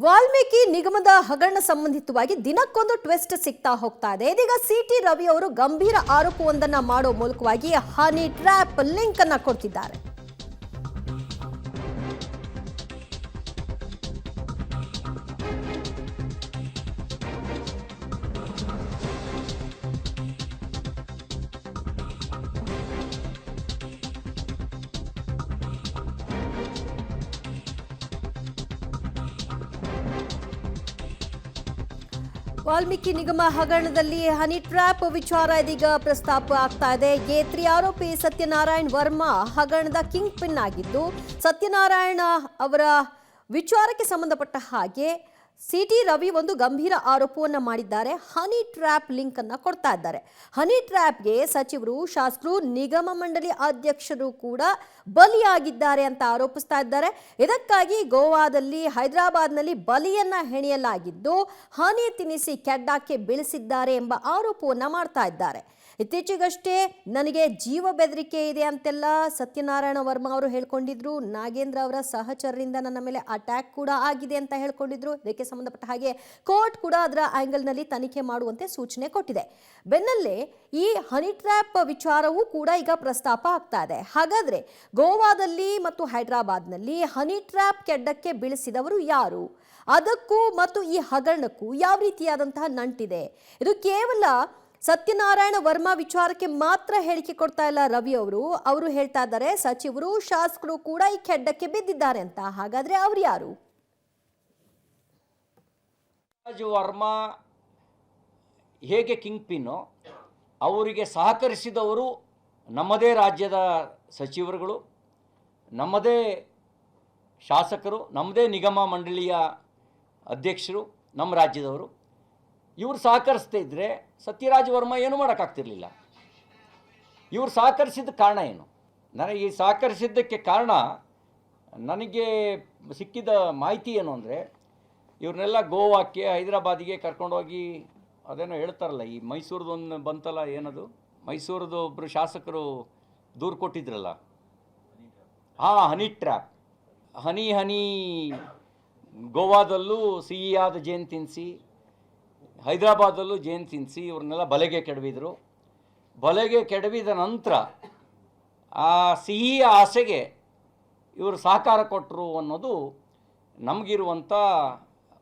ವಾಲ್ಮೀಕಿ ನಿಗಮದ ಹಗರಣ ಸಂಬಂಧಿತವಾಗಿ ದಿನಕ್ಕೊಂದು ಟ್ವಿಸ್ಟ್ ಸಿಗ್ತಾ ಹೋಗ್ತಾ ಇದೆ. ಇದೀಗ ಸಿಟಿ ರವಿ ಅವರು ಗಂಭೀರ ಆರೋಪವೊಂದನ್ನ ಮಾಡೋ ಮೂಲಕವಾಗಿ ಹನಿ ಟ್ರ್ಯಾಪ್ ಲಿಂಕ್ ಅನ್ನ ಕೊಡ್ತಿದ್ದಾರೆ. ವಾಲ್ಮೀಕಿ ನಿಗಮ ಹಗರಣದಲ್ಲಿ ಹನಿ ಟ್ರ್ಯಾಪ್ ವಿಚಾರ ಇದೀಗ ಪ್ರಸ್ತಾಪ ಆಗ್ತಾ ಇದೆ. A3 ಆರೋಪಿ ಸತ್ಯನಾರಾಯಣ ವರ್ಮಾ ಹಗರಣದ ಕಿಂಗ್ ಪಿನ್ ಆಗಿದ್ದು, ಸತ್ಯನಾರಾಯಣ ಅವರ ವಿಚಾರಕ್ಕೆ ಸಂಬಂಧಪಟ್ಟ ಹಾಗೆ ಸಿಟಿ ರವಿ ಒಂದು ಗಂಭೀರ ಆರೋಪವನ್ನು ಮಾಡಿದ್ದಾರೆ. ಹನಿ ಟ್ರ್ಯಾಪ್ ಲಿಂಕ್ ಅನ್ನ ಕೊಡ್ತಾ ಇದ್ದಾರೆ. ಹನಿ ಟ್ರ್ಯಾಪ್ಗೆ ಸಚಿವರು, ಶಾಸಕರು, ನಿಗಮ ಮಂಡಳಿ ಅಧ್ಯಕ್ಷರು ಕೂಡ ಬಲಿಯಾಗಿದ್ದಾರೆ ಅಂತ ಆರೋಪಿಸ್ತಾ ಇದ್ದಾರೆ. ಇದಕ್ಕಾಗಿ ಗೋವಾದಲ್ಲಿ, ಹೈದರಾಬಾದ್ನಲ್ಲಿ ಬಲಿಯನ್ನ ಹೆಣೆಯಲಾಗಿದ್ದು, ಹನಿ ತಿನ್ನಿಸಿ ಕೆಡ್ಡಾಕ್ಕೆ ಬೀಳಿಸಿದ್ದಾರೆ ಎಂಬ ಆರೋಪವನ್ನ ಮಾಡ್ತಾ ಇದ್ದಾರೆ. ಇತ್ತೀಚೆಗಷ್ಟೇ ನನಗೆ ಜೀವ ಬೆದರಿಕೆ ಇದೆ ಅಂತೆಲ್ಲ ಸತ್ಯನಾರಾಯಣ ವರ್ಮಾ ಅವರು ಹೇಳ್ಕೊಂಡಿದ್ರು. ನಾಗೇಂದ್ರ ಅವರ ಸಹಚರರಿಂದ ನನ್ನ ಮೇಲೆ ಅಟ್ಯಾಕ್ ಕೂಡ ಆಗಿದೆ ಅಂತ ಹೇಳ್ಕೊಂಡಿದ್ರು. ಇದಕ್ಕೆ ಸಂಬಂಧಪಟ್ಟ ಹಾಗೆ ಕೋರ್ಟ್ ಕೂಡ ಅದರ ಆಂಗಲ್ನಲ್ಲಿ ತನಿಖೆ ಮಾಡುವಂತೆ ಸೂಚನೆ ಕೊಟ್ಟಿದೆ. ಬೆನ್ನಲ್ಲೇ ಈ ಹನಿ ಟ್ರ್ಯಾಪ್ ವಿಚಾರವೂ ಕೂಡ ಈಗ ಪ್ರಸ್ತಾಪ ಆಗ್ತಾ ಇದೆ. ಹಾಗಾದ್ರೆ ಗೋವಾದಲ್ಲಿ ಮತ್ತು ಹೈದರಾಬಾದ್ನಲ್ಲಿ ಹನಿ ಟ್ರ್ಯಾಪ್ ಕೆಡ್ಡಕ್ಕೆ ಬೀಳಿಸಿದವರು ಯಾರು? ಅದಕ್ಕೂ ಮತ್ತು ಈ ಹಗರಣಕ್ಕೂ ಯಾವ ರೀತಿಯಾದಂತಹ ನಂಟಿದೆ? ಇದು ಕೇವಲ ಸತ್ಯನಾರಾಯಣ ವರ್ಮಾ ವಿಚಾರಕ್ಕೆ ಮಾತ್ರ ಹೇಳಿಕೆ ಕೊಡ್ತಾ ಇಲ್ಲ ರವಿ ಅವರು ಹೇಳ್ತಾ ಇದ್ದಾರೆ ಸಚಿವರು, ಶಾಸಕರು ಕೂಡ ಈ ಕೆಡ್ಡಕ್ಕೆ ಬಿದ್ದಿದ್ದಾರೆ ಅಂತ. ಹಾಗಾದ್ರೆ ಅವ್ರು ಯಾರು? ವರ್ಮಾ ಹೇಗೆ ಕಿಂಗ್ ಪಿನ್ನು, ಅವರಿಗೆ ಸಹಕರಿಸಿದವರು ನಮ್ಮದೇ ರಾಜ್ಯದ ಸಚಿವರುಗಳು, ನಮ್ಮದೇ ಶಾಸಕರು, ನಮ್ಮದೇ ನಿಗಮ ಮಂಡಳಿಯ ಅಧ್ಯಕ್ಷರು, ನಮ್ಮ ರಾಜ್ಯದವರು. ಇವರು ಸಹಕರಿಸ್ತಾ ಇದ್ದರೆ ಸತ್ಯರಾಜ್ ವರ್ಮಾ ಏನು ಮಾಡೋಕ್ಕಾಗ್ತಿರ್ಲಿಲ್ಲ. ಇವರು ಸಹಕರಿಸಿದ ಕಾರಣ ಏನು? ನನಗೆ ಈ ಸಹಕರಿಸಿದ್ದಕ್ಕೆ ಕಾರಣ, ನನಗೆ ಸಿಕ್ಕಿದ ಮಾಹಿತಿ ಏನು ಅಂದರೆ, ಇವ್ರನ್ನೆಲ್ಲ ಗೋವಾಕ್ಕೆ, ಹೈದರಾಬಾದಿಗೆ ಕರ್ಕೊಂಡೋಗಿ ಅದೇನೋ ಹೇಳ್ತಾರಲ್ಲ, ಈ ಮೈಸೂರದೊಂದು ಬಂತಲ್ಲ, ಏನದು ಮೈಸೂರದು ಒಬ್ಬರು ಶಾಸಕರು ದೂರು ಕೊಟ್ಟಿದ್ರಲ್ಲ, ಹನಿ ಟ್ರ್ಯಾಪ್, ಹನಿ ಗೋವಾದಲ್ಲೂ ಸಿಹಿಯಾದ ಜೇನು ತಿನ್ನಿಸಿ, ಹೈದರಾಬಾದಲ್ಲೂ ಜೇನು ತಿನ್ನಿಸಿ ಇವ್ರನ್ನೆಲ್ಲ ಬಲೆಗೆ ಕೆಡವಿದರು. ಬಲೆಗೆ ಕೆಡವಿದ ನಂತರ ಆ ಸಿಹಿಯ ಆಸೆಗೆ ಇವರು ಸಹಕಾರ ಕೊಟ್ಟರು ಅನ್ನೋದು ನಮಗಿರುವಂಥ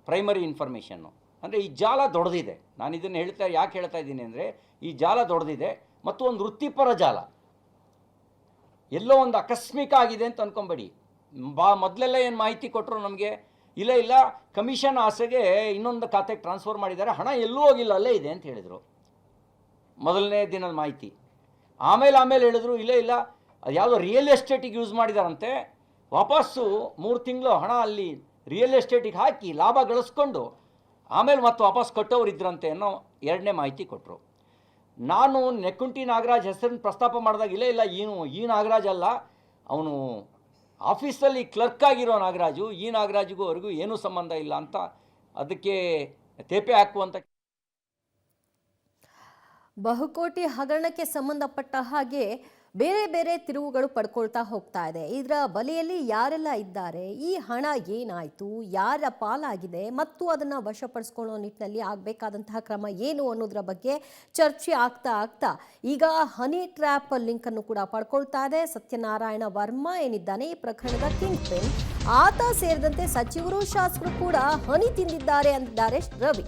ಪ್ರೈಮರಿ ಇನ್ಫಾರ್ಮೇಷನ್ನು. ಅಂದರೆ ಈ ಜಾಲ ದೊಡ್ಡದಿದೆ. ನಾನು ಇದನ್ನು ಯಾಕೆ ಹೇಳ್ತಾ ಇದ್ದೀನಿ ಅಂದರೆ, ಈ ಜಾಲ ದೊಡ್ಡದಿದೆ ಮತ್ತು ಒಂದು ವೃತ್ತಿಪರ ಜಾಲ. ಎಲ್ಲೋ ಒಂದು ಆಕಸ್ಮಿಕ ಆಗಿದೆ ಅಂತ ಅಂದ್ಕೊಂಬೇಡಿ. ಮೊದಲೆಲ್ಲ ಏನು ಮಾಹಿತಿ ಕೊಟ್ಟರು ನಮಗೆ, ಇಲ್ಲ ಕಮಿಷನ್ ಆಸೆಗೆ ಇನ್ನೊಂದು ಖಾತೆಗೆ ಟ್ರಾನ್ಸ್ಫರ್ ಮಾಡಿದ್ದಾರೆ, ಹಣ ಎಲ್ಲೂ ಹೋಗಿಲ್ಲ, ಅಲ್ಲೇ ಇದೆ ಅಂತ ಹೇಳಿದರು ಮೊದಲನೇ ದಿನದ ಮಾಹಿತಿ. ಆಮೇಲೆ ಹೇಳಿದ್ರು ಇಲ್ಲ ಅದು ಯಾವುದೋ ರಿಯಲ್ ಎಸ್ಟೇಟಿಗೆ ಯೂಸ್ ಮಾಡಿದಾರಂತೆ, ವಾಪಸ್ಸು 3 ತಿಂಗಳು ಹಣ ಅಲ್ಲಿ ರಿಯಲ್ ಎಸ್ಟೇಟಿಗೆ ಹಾಕಿ ಲಾಭ ಗಳಿಸ್ಕೊಂಡು ಆಮೇಲೆ ಮತ್ತೆ ವಾಪಸ್ ಕೊಟ್ಟವ್ರು ಇದ್ರಂತೆ ಅನ್ನೋ ಎರಡನೇ ಮಾಹಿತಿ ಕೊಟ್ಟರು. ನಾನು ನೆಕ್ಕುಂಟಿ ನಾಗರಾಜ್ ಹೆಸರನ್ನು ಪ್ರಸ್ತಾಪ ಮಾಡಿದಾಗ ಇಲ್ಲ ಈ ನಾಗರಾಜ್ ಅಲ್ಲ, ಅವನು ಆಫೀಸಲ್ಲಿ ಕ್ಲರ್ಕ್ ಆಗಿರೋ ನಾಗರಾಜು, ಈ ನಾಗರಾಜಿಗೂ ಅವ್ರಿಗೂ ಏನೂ ಸಂಬಂಧ ಇಲ್ಲ ಅಂತ ಅದಕ್ಕೆ ತೇಪೆ ಹಾಕುವಂತ. ಬಹುಕೋಟಿ ಹಗರಣಕ್ಕೆ ಸಂಬಂಧಪಟ್ಟ ಹಾಗೆ ಬೇರೆ ಬೇರೆ ತಿರುವುಗಳು ಪಡ್ಕೊಳ್ತಾ ಹೋಗ್ತಾ ಇದೆ. ಇದರ ಬಲೆಯಲ್ಲಿ ಯಾರೆಲ್ಲ ಇದ್ದಾರೆ, ಈ ಹಣ ಏನಾಯಿತು, ಯಾರ ಪಾಲಾಗಿದೆ ಮತ್ತು ಅದನ್ನು ವಶಪಡಿಸ್ಕೊಳ್ಳೋ ನಿಟ್ಟಿನಲ್ಲಿ ಆಗಬೇಕಾದಂತಹ ಕ್ರಮ ಏನು ಅನ್ನೋದರ ಬಗ್ಗೆ ಚರ್ಚೆ ಆಗ್ತಾ ಈಗ ಹನಿ ಟ್ರ್ಯಾಪ್ ಲಿಂಕ್ ಅನ್ನು ಕೂಡ ಪಡ್ಕೊಳ್ತಾ ಇದೆ. ಸತ್ಯನಾರಾಯಣ ವರ್ಮಾ ಏನಿದ್ದಾನೆ ಈ ಪ್ರಕರಣದ ಕಿಂಗ್ ಪಿನ್, ಆತ ಸೇರಿದಂತೆ ಸಚಿವರು, ಶಾಸಕರು ಕೂಡ ಹನಿ ತಿಂದಿದ್ದಾರೆ ಅಂದಿದ್ದಾರೆ ರವಿ.